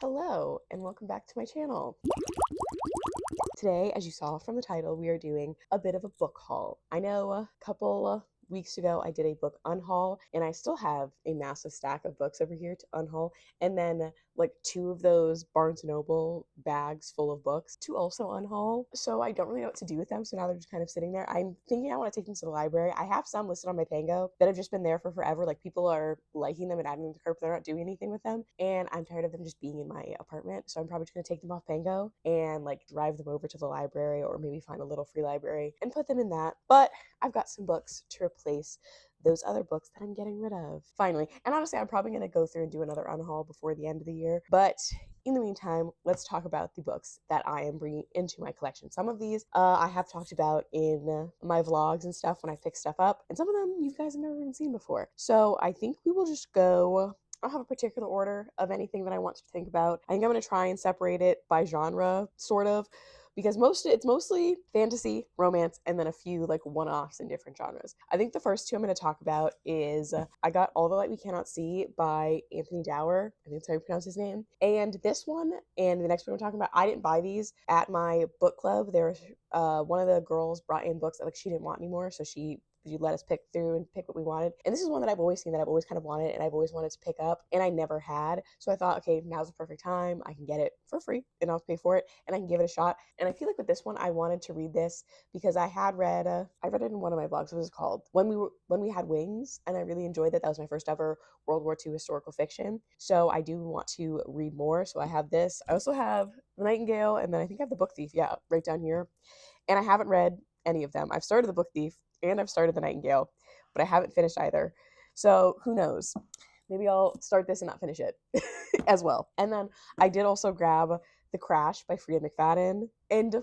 Hello, and welcome back to my channel. Today, as you saw from the title, we are doing a bit of a book haul. I know a couple weeks ago I did a book unhaul, and I still have a massive stack of books over here to unhaul, and then like two of those Barnes& Noble bags full of books to also unhaul. So I don't really know what to do with them, so now they're just kind of sitting there. I'm thinking I want to take them to the library. I have some listed on my Pango that have just been there for forever. Like, people are liking them and adding them to cart, but they're not doing anything with them, and I'm tired of them just being in my apartment. So I'm probably just gonna take them off Pango and like drive them over to the library, or maybe find a little free library and put them in that. But I've got some books to replace those other books that I'm getting rid of. Finally. And honestly, I'm probably going to go through and do another unhaul before the end of the year. But in the meantime, let's talk about the books that I am bringing into my collection. Some of these I have talked about in my vlogs and stuff when I pick stuff up, and some of them you guys have never even seen before. So I think we will just go. I don't have a particular order of anything that I want to think about. I think I'm going to try and separate it by genre, sort of, because it's mostly fantasy, romance, and then a few like one-offs in different genres. I think the first two I'm going to talk about is I got All the Light We Cannot See by Anthony Dower. I think that's how you pronounce his name. And this one and the next one we're talking about, I didn't buy these at my book club. There was one of the girls brought in books that like she didn't want anymore, so she let us pick through and pick what we wanted. And this is one that I've always seen, that I've always kind of wanted, and I've always wanted to pick up, and I never had. So I thought, okay, now's the perfect time. I can get it for free and I'll pay for it and I can give it a shot. And I feel like with this one, I wanted to read this because I read it in one of my blogs. It was called When We Had Wings, and I really enjoyed that. That was my first ever World War II historical fiction. So I do want to read more. So I have this. I also have The Nightingale, and then I think I have The Book Thief. Yeah, right down here. And I haven't read any of them. I've started The Book Thief and I've started The Nightingale, but I haven't finished either. So who knows? Maybe I'll start this and not finish it as well. And then I did also grab The Crash by Frida McFadden. And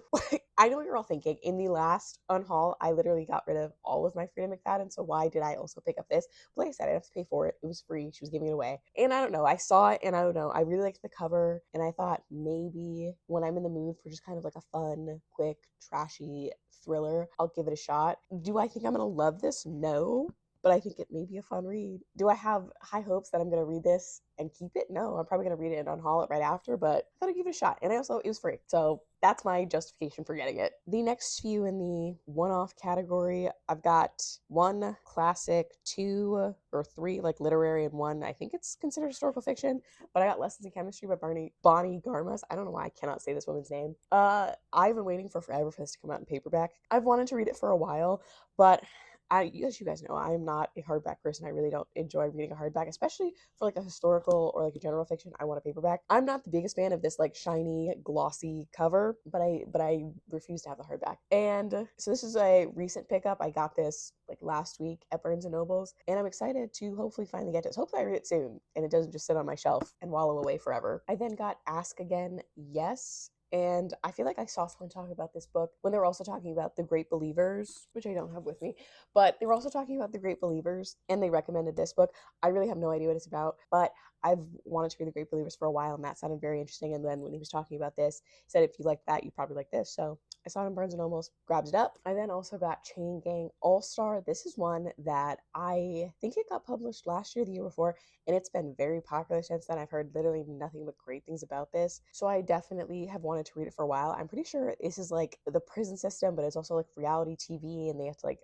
I know what you're all thinking. In the last unhaul, I literally got rid of all of my Frida McFadden. So why did I also pick up this? But like I said, I didn't have to pay for it. It was free. She was giving it away. And I don't know. I saw it and I don't know. I really liked the cover. And I thought maybe when I'm in the mood for just kind of like a fun, quick, trashy thriller, I'll give it a shot. Do I think I'm going to love this? No. But I think it may be a fun read. Do I have high hopes that I'm going to read this and keep it? No, I'm probably going to read it and unhaul it right after, but I thought I'd give it a shot. And it was free. So that's my justification for getting it. The next few in the one-off category, I've got one classic, two or three like literary, and one I think it's considered historical fiction, but I got Lessons in Chemistry by Bonnie Garmas. I don't know why I cannot say this woman's name. I've been waiting for forever for this to come out in paperback. I've wanted to read it for a while, but as you guys know, I'm not a hardback person. I really don't enjoy reading a hardback, especially for like a historical or like a general fiction. I want a paperback. I'm not the biggest fan of this like shiny, glossy cover, but I refuse to have the hardback. And so this is a recent pickup. I got this like last week at Barnes& and Noble's, and I'm excited to hopefully finally get this. Hopefully I read it soon and it doesn't just sit on my shelf and wallow away forever. I then got Ask Again, Yes. And I feel like I saw someone talk about this book when they were also talking about The Great Believers, which I don't have with me, but they were also talking about The Great Believers and they recommended this book. I really have no idea what it's about, but I've wanted to read The Great Believers for a while, and that sounded very interesting. And then when he was talking about this, he said, if you like that, you probably like this. So I saw it in Barnes& and Noble, grabbed it up. I then also got Chain Gang All-Star. This is one that I think it got published last year, the year before, and it's been very popular since then. I've heard literally nothing but great things about this. So I definitely have wanted to read it for a while. I'm pretty sure this is like the prison system, but it's also like reality TV, and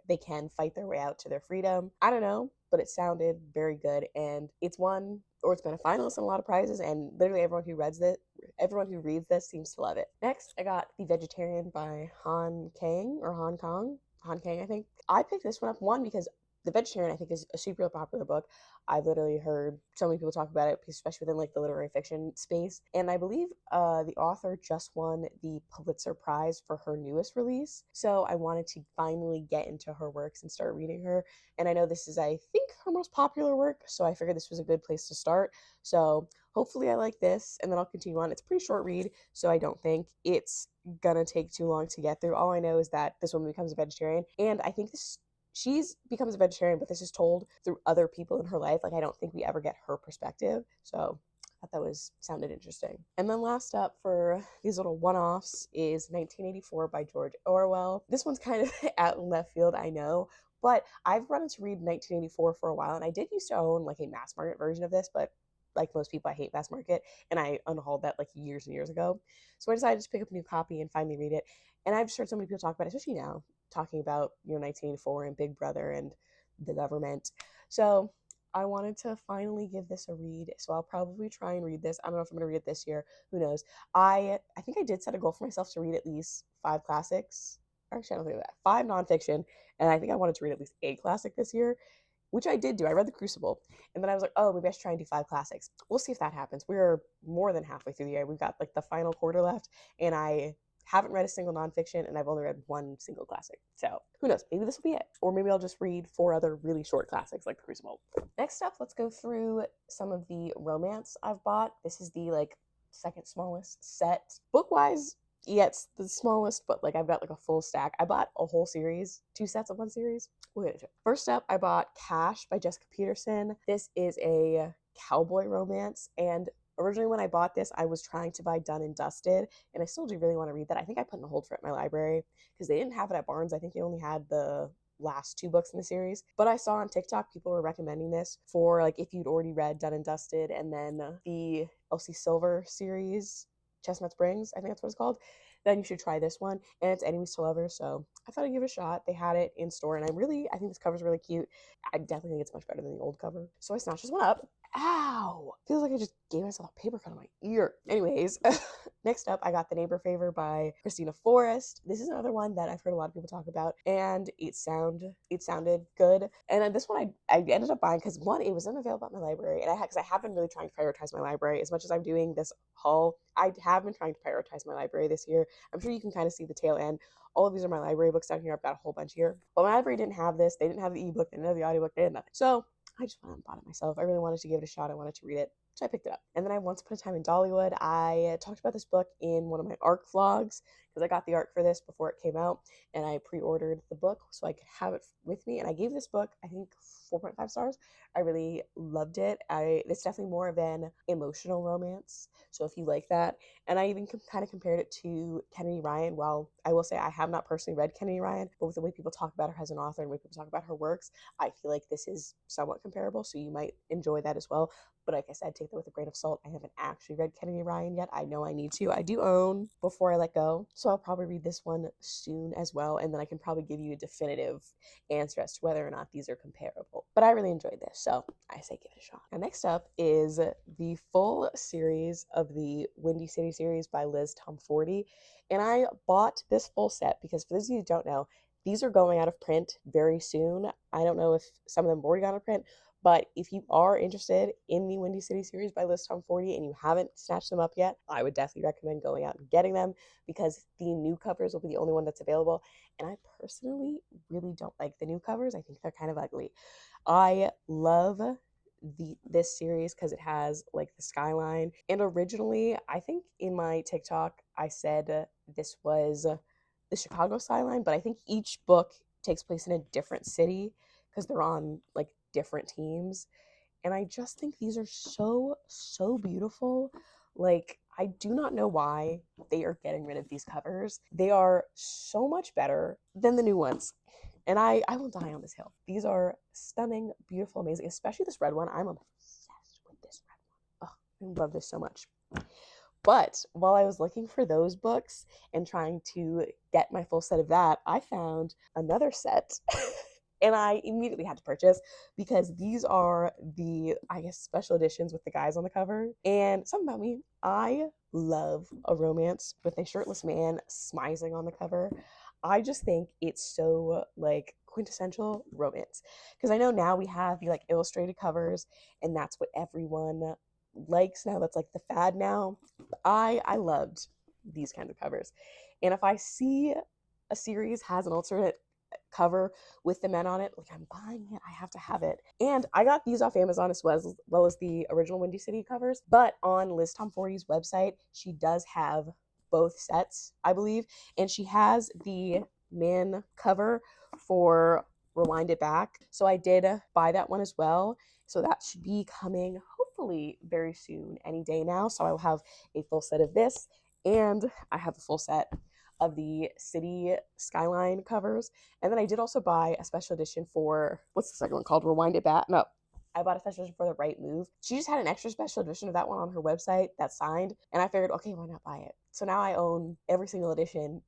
they can fight their way out to their freedom. I don't know, but it sounded very good, and it's been a finalist in a lot of prizes, and literally everyone who reads this seems to love it. Next, I got The Vegetarian by Han Kang, I think. I picked this one up, one, because The Vegetarian, I think, is a super popular book. I've literally heard so many people talk about it, especially within like the literary fiction space. And I believe the author just won the Pulitzer Prize for her newest release. So I wanted to finally get into her works and start reading her. And I know this is, I think, her most popular work, so I figured this was a good place to start. So hopefully I like this, and then I'll continue on. It's a pretty short read, so I don't think it's gonna take too long to get through. All I know is that this woman becomes a vegetarian, and I think she's becomes a vegetarian, but this is told through other people in her life. Like, I don't think we ever get her perspective. So I thought that sounded interesting. And then last up for these little one-offs is 1984 by George Orwell. This one's kind of out in left field, I know, but I've wanted to read 1984 for a while, and I did used to own like a mass market version of this, but like most people, I hate mass market, and I unhauled that like years and years ago. So I decided to pick up a new copy and finally read it. And I've just heard so many people talk about it, especially now, talking about 1984 and Big Brother and the government. So I wanted to finally give this a read. So I'll probably try and read this. I don't know if I'm gonna read it this year. Who knows? I think I did set a goal for myself to read at least 5 classics. Actually, I don't think of that. 5 nonfiction, and I think I wanted to read at least a classic this year, which I did do. I read The Crucible, and then I was like, oh, maybe I should try and do 5 classics. We'll see if that happens. We're more than halfway through the year. We've got like the final quarter left, and I haven't read a single nonfiction, and I've only read one single classic. So who knows? Maybe this will be it. Or maybe I'll just read 4 other really short classics like The Crucible. Next up, let's go through some of the romance I've bought. This is the like second smallest set. Book-wise, yeah, it's the smallest, but like I've got like a full stack. I bought a whole series, 2 sets of one series. We'll get into it. First up, I bought Cash by Jessica Peterson. This is a cowboy romance, and originally when I bought this, I was trying to buy Done and Dusted, and I still do really want to read that. I think I put in a hold for it in my library because they didn't have it at Barnes. I think they only had the last 2 books in the series, but I saw on TikTok people were recommending this for like if you'd already read Done and Dusted and then the Elsie Silver series, Chestnut Springs, I think that's what it's called, then you should try this one. And it's Enemies to Lovers, so I thought I'd give it a shot. They had it in store, and I think this cover's really cute. I definitely think it's much better than the old cover. So I snatched this one up. Ow! Feels like I just gave myself a paper cut on my ear. Anyways, next up, I got The Neighbor Favor by Christina Forrest. This is another one that I've heard a lot of people talk about, and it sounded good. And this one I ended up buying because one, it was unavailable at my library, and because I have been really trying to prioritize my library as much as I'm doing this haul. I have been trying to prioritize my library this year. I'm sure you can kind of see the tail end. All of these are my library books down here. I've got a whole bunch here, but my library didn't have this. They didn't have the ebook. They didn't have the audiobook. They had nothing. So I just went and bought it myself. I really wanted to give it a shot. I wanted to read it. So I picked it up. And then I Once Upon a Time in Dollywood. I talked about this book in one of my ARC vlogs because I got the ARC for this before it came out, and I pre-ordered the book so I could have it with me. And I gave this book, I think, 4.5 stars. I really loved it. It's definitely more of an emotional romance. So if you like that, and I even kind of compared it to Kennedy Ryan. While I will say I have not personally read Kennedy Ryan, but with the way people talk about her as an author and the way people talk about her works, I feel like this is somewhat comparable. So you might enjoy that as well. But like I said, take that with a grain of salt. I haven't actually read Kennedy Ryan yet. I know I need to. I do own Before I Let Go. So I'll probably read this one soon as well. And then I can probably give you a definitive answer as to whether or not these are comparable. But I really enjoyed this, so I say give it a shot. Now, next up is the full series of the Windy City series by Liz Tomforty. And I bought this full set because, for those of you who don't know, these are going out of print very soon. I don't know if some of them have already gone out of print, but if you are interested in the Windy City series by Liz Tomforty and you haven't snatched them up yet, I would definitely recommend going out and getting them because the new covers will be the only one that's available. And I personally really don't like the new covers. I think they're kind of ugly. I love this series because it has like the skyline. And originally, I think in my TikTok, I said this was the Chicago skyline, but I think each book takes place in a different city because they're on like different teams. And I just think these are so beautiful. Like, I do not know why they are getting rid of these covers. They are so much better than the new ones. And I will die on this hill. These are stunning, beautiful, amazing, especially this red one. I'm obsessed with this red one. Oh, I love this so much. But while I was looking for those books and trying to get my full set of that, I found another set. And I immediately had to purchase because these are the, I guess, special editions with the guys on the cover. And something about me, I love a romance with a shirtless man smizing on the cover. I just think it's so like quintessential romance. Because I know now we have the like illustrated covers, and that's what everyone likes now. That's like the fad now. I loved these kinds of covers. And if I see a series has an alternate cover with the men on it, like, I'm buying it. I have to have it. And I got these off Amazon as well as the original Windy City covers. But on Liz Tomforty's website, she does have both sets, I believe. And she has the man cover for Rewind It Back. So I did buy that one as well. So that should be coming hopefully very soon, any day now. So I will have a full set of this, and I have a full set of the city skyline covers. And then I did also buy a special edition for, what's the second one called? Rewind It Back? No, I bought a special edition for The Right Move. She just had an extra special edition of that one on her website that's signed, and I figured, okay, why not buy it? So now I own every single edition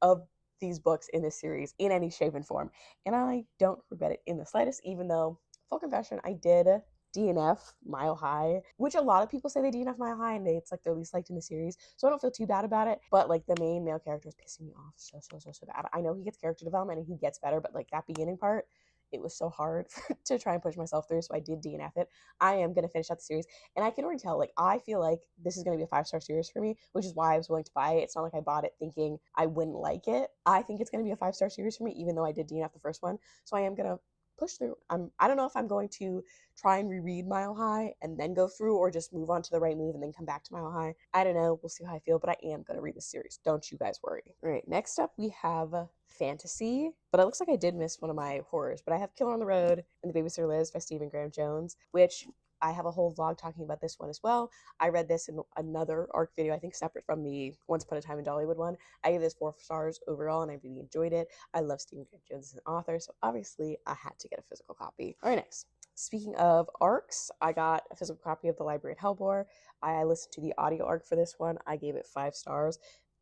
of these books in this series in any shape and form, and I don't regret it in the slightest, even though, full confession, I did DNF Mile High, which a lot of people say they DNF Mile High and it's like their least liked in the series. So I don't feel too bad about it. But like the main male character is pissing me off so bad. I know he gets character development and he gets better, but like that beginning part, it was so hard to try and push myself through. So I did DNF it. I am gonna finish out the series, and I can already tell. Like I feel like this is gonna be a 5-star series for me, which is why I was willing to buy it. It's not like I bought it thinking I wouldn't like it. I think it's gonna be a 5-star series for me, even though I did DNF the first one. So I am gonna push through. I don't know if I'm going to try and reread Mile High and then go through, or just move on to The Right Move and then come back to Mile High. I don't know. We'll see how I feel, but I am going to read this series. Don't you guys worry. All right, next up we have fantasy, but it looks like I did miss one of my horrors, but I have Killer on the Road and The Babysitter Liz by Stephen Graham Jones, which I have a whole vlog talking about this one as well. I read this in another ARC video, I think separate from the Once Upon a Time in Dollywood one. I gave this 4 stars overall, and I really enjoyed it. I love Stephen Graham Jones as an author, so obviously I had to get a physical copy. All right, next. Speaking of ARCs, I got a physical copy of The Library at Hellbore. I listened to the audio ARC for this one. I gave it 5 stars,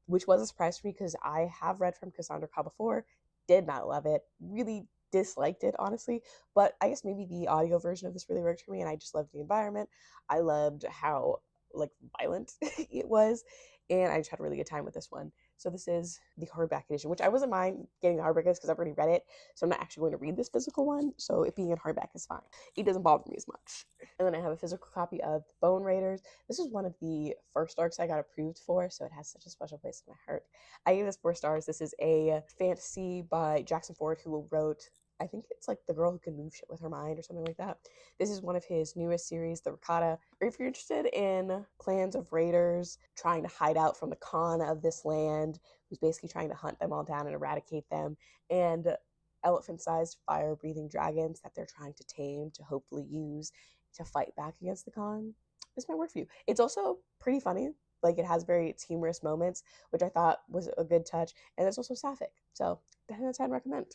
which was a surprise for me because I have read from Cassandra Clare before, did not love it, really disliked it, honestly, but I guess maybe the audio version of this really worked for me, and I just loved the environment. I loved how like violent it was, and I just had a really good time with this one. So this is the hardback edition, which I wasn't mind getting the hardback because I've already read it, so I'm not actually going to read this physical one, so it being in hardback is fine. It doesn't bother me as much. And then I have a physical copy of Bone Raiders. This is one of the first ARCs I got approved for, so it has such a special place in my heart. I gave this 4 stars. This is a fantasy by Jackson Ford, who wrote, I think it's like The Girl Who Can Move Shit with Her Mind or something like that. This is one of his newest series, The Ricotta. Or if you're interested in clans of raiders trying to hide out from the Khan of this land, who's basically trying to hunt them all down and eradicate them, and elephant-sized fire-breathing dragons that they're trying to tame to hopefully use to fight back against the Khan, this might work for you. It's also pretty funny. Like, it has very humorous moments, which I thought was a good touch, and it's also sapphic. So 10 out of 10 recommend.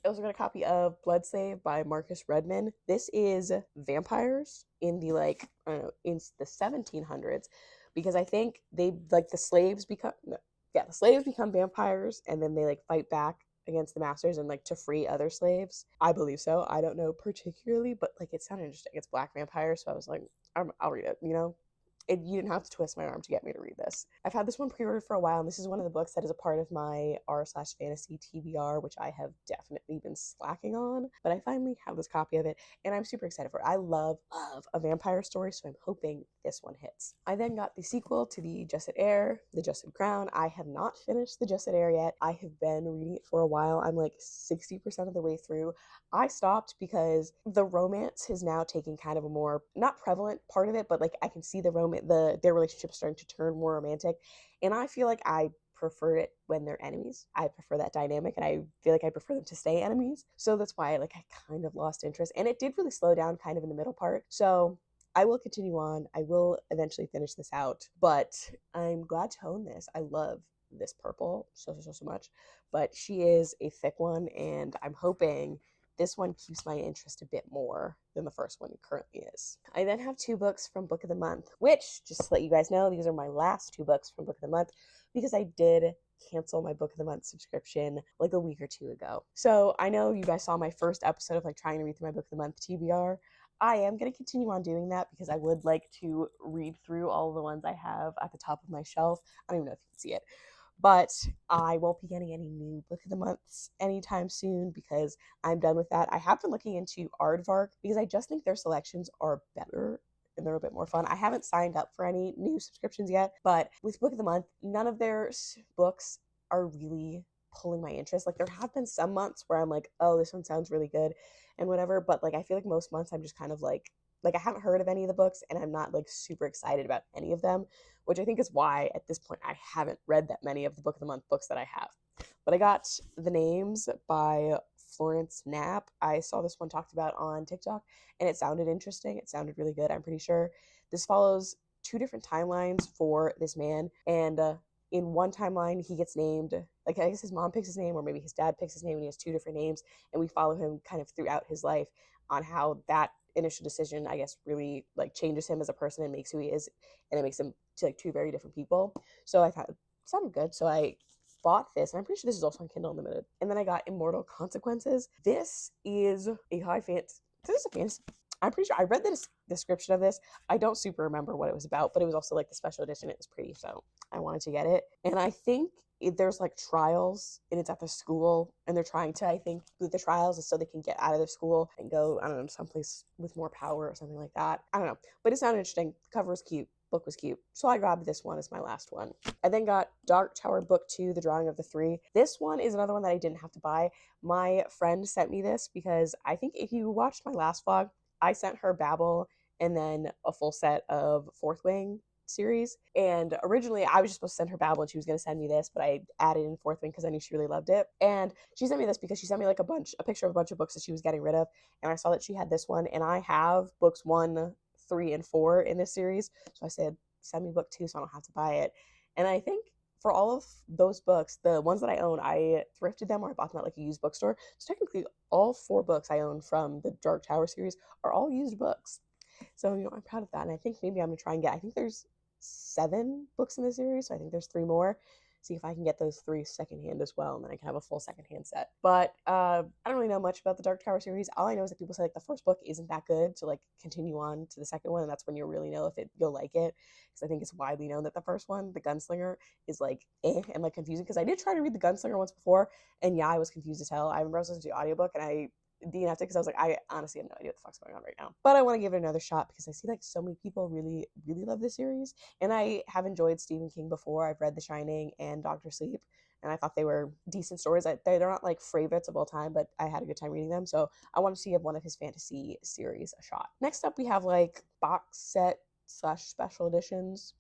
I also got a copy of Blood Slave by Marcus Redman. This is vampires in the like, I don't know, in the 1700s, because I think they like the slaves become vampires, and then they like fight back against the masters and like to free other slaves. I believe so. I don't know particularly, but like it sounded interesting. It's black vampires, so I was like, I'll read it, you know? You didn't have to twist my arm to get me to read this. I've had this one pre-ordered for a while, and this is one of the books that is a part of my r/fantasy TBR, which I have definitely been slacking on, but I finally have this copy of it, and I'm super excited for it. I love a vampire story, so I'm hoping this one hits. I then got the sequel to the Jesset Heir, The Jesset Crown. I have not finished the Jesset Heir yet. I have been reading it for a while. I'm like 60% of the way through. I stopped because the romance has now taken kind of a more, not prevalent part of it, but like I can see the romance, their relationship starting to turn more romantic, and I feel like I prefer it when they're enemies. I prefer that dynamic, and I feel like I prefer them to stay enemies. So that's why I kind of lost interest, and it did really slow down kind of in the middle part. So I will continue on. I will eventually finish this out, but I'm glad to own this. I love this purple so much, but she is a thick one, and I'm hoping this one keeps my interest a bit more than the first one currently is. I then have 2 books from Book of the Month, which, just to let you guys know, these are my last 2 books from Book of the Month, because I did cancel my Book of the Month subscription like a week or 2 ago. So I know you guys saw my first episode of like trying to read through my Book of the Month TBR. I am going to continue on doing that because I would like to read through all of the ones I have at the top of my shelf. I don't even know if you can see it. But I won't be getting any new Book of the Months anytime soon because I'm done with that. I have been looking into Aardvark because I just think their selections are better and they're a bit more fun. I haven't signed up for any new subscriptions yet, but with Book of the Month, none of their books are really pulling my interest. Like, there have been some months where I'm like, oh, this one sounds really good and whatever, but like I feel like most months I'm just kind of like I haven't heard of any of the books and I'm not like super excited about any of them, which I think is why at this point I haven't read that many of the Book of the Month books that I have. But I got The Names by Florence Knapp. I saw this one talked about on TikTok and it sounded interesting. It sounded really good, I'm pretty sure. This follows 2 different timelines for this man, and in one timeline he gets named, like I guess his mom picks his name or maybe his dad picks his name, and he has 2 different names, and we follow him kind of throughout his life on how that initial decision, I guess, really like changes him as a person and makes who he is, and it makes him to like two very different people. So I thought it sounded good. So I bought this, and I'm pretty sure this is also on Kindle Unlimited. And then I got Immortal Consequences. This is a high fantasy. This is a fantasy. I'm pretty sure I read the description of this. I don't super remember what it was about, but it was also like the special edition. It was pretty, so I wanted to get it. And I think there's like trials, and it's at the school, and they're trying to, I think, do the trials so they can get out of their school and go, I don't know, someplace with more power or something like that. I don't know, but it sounded interesting. The cover was cute. Book was cute, so I grabbed this one as my last one. I then got Dark Tower Book 2, The Drawing of the Three. This one is another one that I didn't have to buy. My friend sent me this because I think if you watched my last vlog, I sent her Babel and then a full set of Fourth Wing series. And originally I was just supposed to send her Babel and she was going to send me this, but I added in Fourth Wing because I knew she really loved it. And she sent me this because she sent me like a picture of a bunch of books that she was getting rid of. And I saw that she had this one, and I have books 1, 3, and 4 in this series. So I said, send me book 2 so I don't have to buy it. And I think for all of those books, the ones that I own, I thrifted them or I bought them at like a used bookstore. So technically all 4 books I own from the Dark Tower series are all used books. So, I'm proud of that. And I think maybe I'm going to try and I think there's 7 books in the series. So I think there's 3 more. See if I can get those 3 secondhand as well, and then I can have a full secondhand set. But I don't really know much about the Dark Tower series. All I know is that people say like the first book isn't that good to like continue on to the second one, and that's when you'll really know if you'll like it. Because I think it's widely known that the first one, the Gunslinger, is like and like confusing. Because I did try to read the Gunslinger once before, and yeah, I was confused as hell. I remember I was listening to the audiobook, and I DNF'd it because I was like, I honestly have no idea what the fuck's going on right now. But I want to give it another shot because I see like so many people really, really love this series. And I have enjoyed Stephen King before. I've read The Shining and Doctor Sleep, and I thought they were decent stories. They're not like favorites of all time, but I had a good time reading them. So I wanted to give one of his fantasy series a shot. Next up, we have like box set / special editions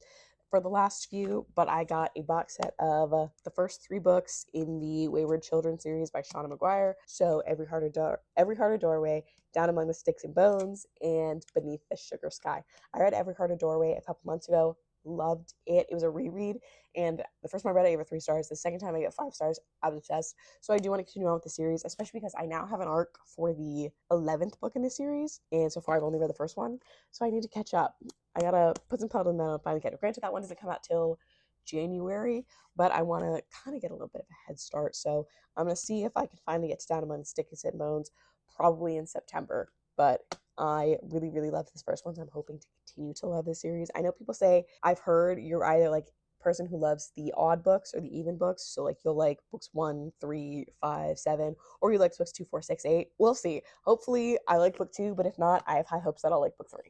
for the last few, but I got a box set of the first 3 books in the Wayward Children series by Shauna Maguire. So Every Heart a Doorway, Down Among the Sticks and Bones, and Beneath the Sugar Sky. I read Every Heart a Doorway a couple months ago. Loved it. It was a reread, and the first time I read it, I gave it 3 stars. The second time I gave it 5 stars. I was obsessed. So I do want to continue on with the series, especially because I now have an arc for the 11th book in the series, and so far I've only read the first one, so I need to catch up. I gotta put some pedal to the metal and finally get it. Granted, that one doesn't come out till January, but I want to kind of get a little bit of a head start. So I'm gonna see if I can finally get to Down Among the Sticks and Bones, probably in September. But I really, really love this first one, so I'm hoping to continue to love this series. I know people say, I've heard you're either like person who loves the odd books or the even books. So like you'll like books 1, 3, 5, 7, or you like books 2, 4, 6, 8. We'll see. Hopefully I like book 2, but if not, I have high hopes that I'll like book 3.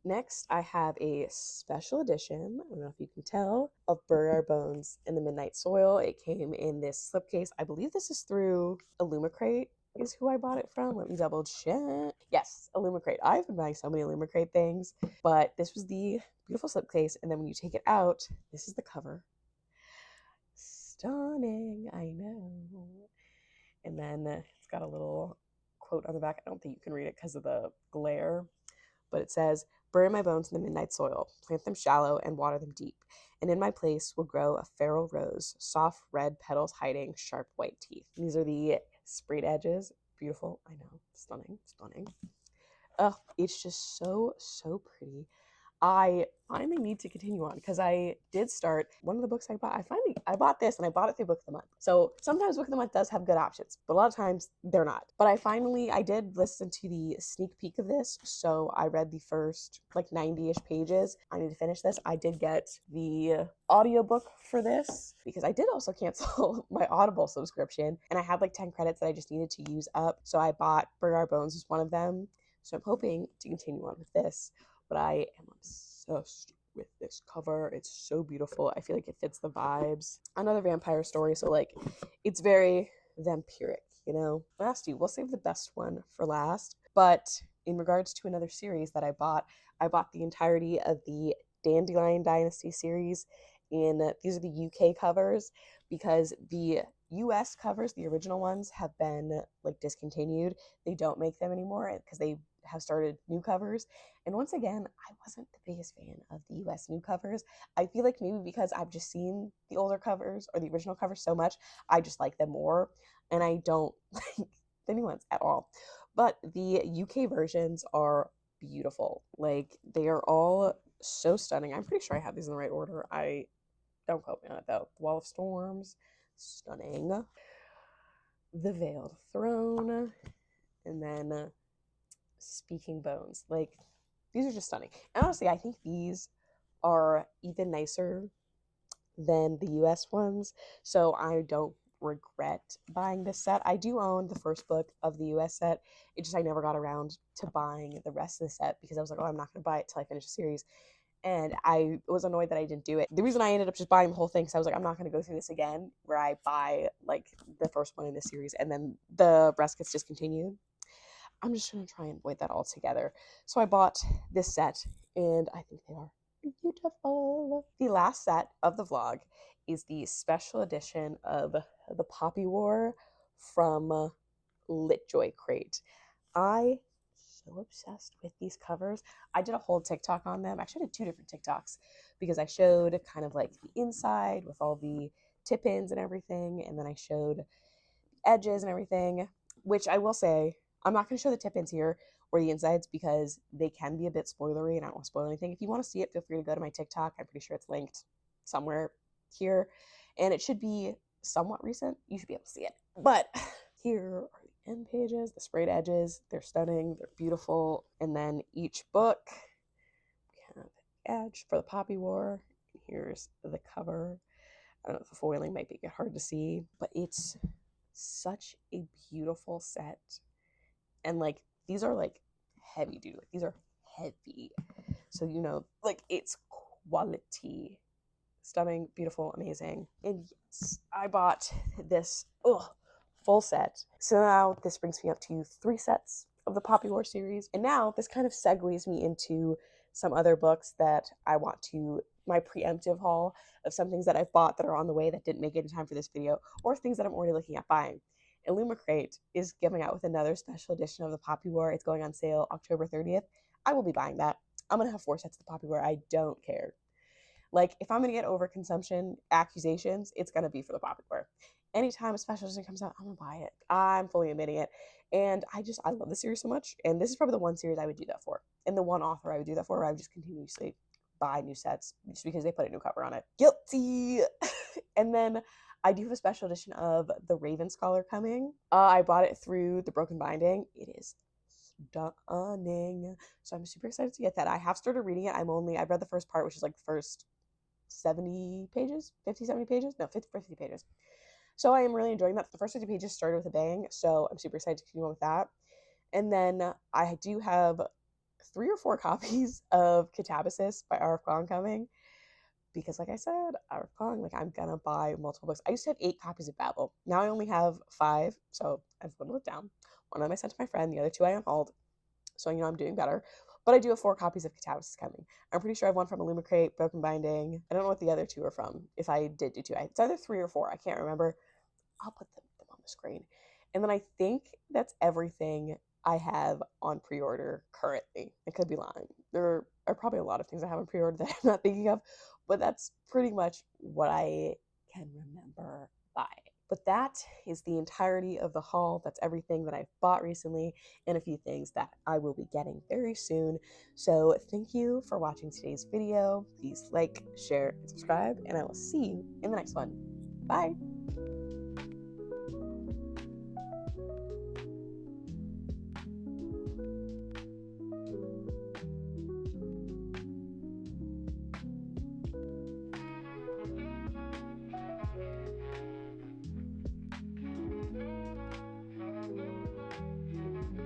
Next, I have a special edition, I don't know if you can tell, of Bury Our Bones in the Midnight Soil. It came in this slipcase. I believe this is through Illumicrate is who I bought it from. Let me double check. Yes, Illumicrate. I've been buying so many Illumicrate things, but this was the beautiful slipcase, and then when you take it out, this is the cover. Stunning, I know. And then it's got a little quote on the back. I don't think you can read it because of the glare, but it says, "Bury my bones in the midnight soil, plant them shallow and water them deep, and in my place will grow a feral rose, soft red petals hiding sharp white teeth." And these are the sprayed edges. Beautiful, I know, stunning, stunning. It's just so, so pretty. I finally need to continue on because I did start one of the books I bought. I bought this and I bought it through Book of the Month. So sometimes Book of the Month does have good options, but a lot of times they're not. But I did listen to the sneak peek of this. So I read the first like 90-ish pages. I need to finish this. I did get the audiobook for this because I did also cancel my Audible subscription, and I had like 10 credits that I just needed to use up. So I bought Bury Our Bones as one of them. So I'm hoping to continue on with this. But I am obsessed with this cover. It's so beautiful. I feel like it fits the vibes. Another vampire story, so like it's very vampiric, you know? We'll save the best one for last. But in regards to another series that I bought the entirety of the Dandelion Dynasty series, and these are the UK covers because the US covers, the original ones, have been like discontinued. They don't make them anymore because they have started new covers. And once again, I wasn't the biggest fan of the US new covers. I feel like maybe because I've just seen the older covers or the original covers so much, I just like them more, and I don't like the new ones at all. But the UK versions are beautiful. Like, they are all so stunning. I'm pretty sure I have these in the right order. I don't quote me on it though. Wall of Storms, stunning. The Veiled Throne, and then Speaking Bones. Like, these are just stunning. And honestly, I think these are even nicer than the US ones, so I don't regret buying this set. I do own the first book of the US set. It just I never got around to buying the rest of the set because I was like, oh, I'm not going to buy it till I finish the series. And I was annoyed that I didn't do it. The reason I ended up just buying the whole thing, because I was like, I'm not going to go through this again, where I buy like the first one in the series and then the rest gets discontinued. I'm just going to try and avoid that altogether. So I bought this set, and I think they are beautiful. The last set of the vlog is the special edition of the Poppy War from Litjoy Crate. I so obsessed with these covers. I did a whole TikTok on them. Actually, I did 2 different TikToks because I showed kind of like the inside with all the tip-ins and everything, and then I showed edges and everything, which I will say, I'm not going to show the tip-ins here or the insides because they can be a bit spoilery and I don't want to spoil anything. If you want to see it, feel free to go to my TikTok. I'm pretty sure it's linked somewhere here, and it should be somewhat recent. You should be able to see it. But here are the end pages, the sprayed edges. They're stunning. They're beautiful. And then each book, we have the edge for the Poppy War. Here's the cover. I don't know if the foiling might be hard to see, but it's such a beautiful set. And like, these are like heavy dude. Like, these are heavy. So, you know, like, it's quality. Stunning, beautiful, amazing. And yes, I bought this full set. So now this brings me up to 3 sets of the Poppy War series. And now this kind of segues me into some other books that I want to, my preemptive haul of some things that I've bought that are on the way that didn't make it in time for this video, or things that I'm already looking at buying. Illumicrate is giving out with another special edition of the Poppy War. It's going on sale October 30th. I will be buying that. I'm going to have 4 sets of the Poppy War. I don't care. Like, if I'm going to get overconsumption accusations, it's going to be for the Poppy War. Anytime a special edition comes out, I'm going to buy it. I'm fully admitting it. And I love the series so much. And this is probably the one series I would do that for. And the one author I would do that for, I would just continuously buy new sets just because they put a new cover on it. Guilty! And then I do have a special edition of The Raven Scholar coming. I bought it through the Broken Binding. It is stunning. So I'm super excited to get that. I have started reading it. I've read the first part, which is like the first 70 pages, 50, 70 pages? No, 50 pages. So I am really enjoying that. The first 50 pages started with a bang, so I'm super excited to continue on with that. And then I do have 3 or 4 copies of Catabasis by R.F. Kuang coming. Because like I said, R.F. Kuang, like, I'm gonna buy multiple books. I used to have 8 copies of Babel. Now I only have 5, so I've whittled it down. One of them I sent to my friend, the other 2 I unhauled. So, you know, I'm doing better. But I do have 4 copies of Catabasis coming. I'm pretty sure I have one from Illumicrate, Broken Binding. I don't know what the other 2 are from. If I did do 2, it's either 3 or 4. I can't remember. I'll put them on the screen. And then I think that's everything I have on pre-order currently. I could be lying. There are probably a lot of things I have on pre-order that I'm not thinking of, but that's pretty much what I can remember buying. But that is the entirety of the haul. That's everything that I've bought recently and a few things that I will be getting very soon. So thank you for watching today's video. Please like, share, and subscribe, and I will see you in the next one. Bye!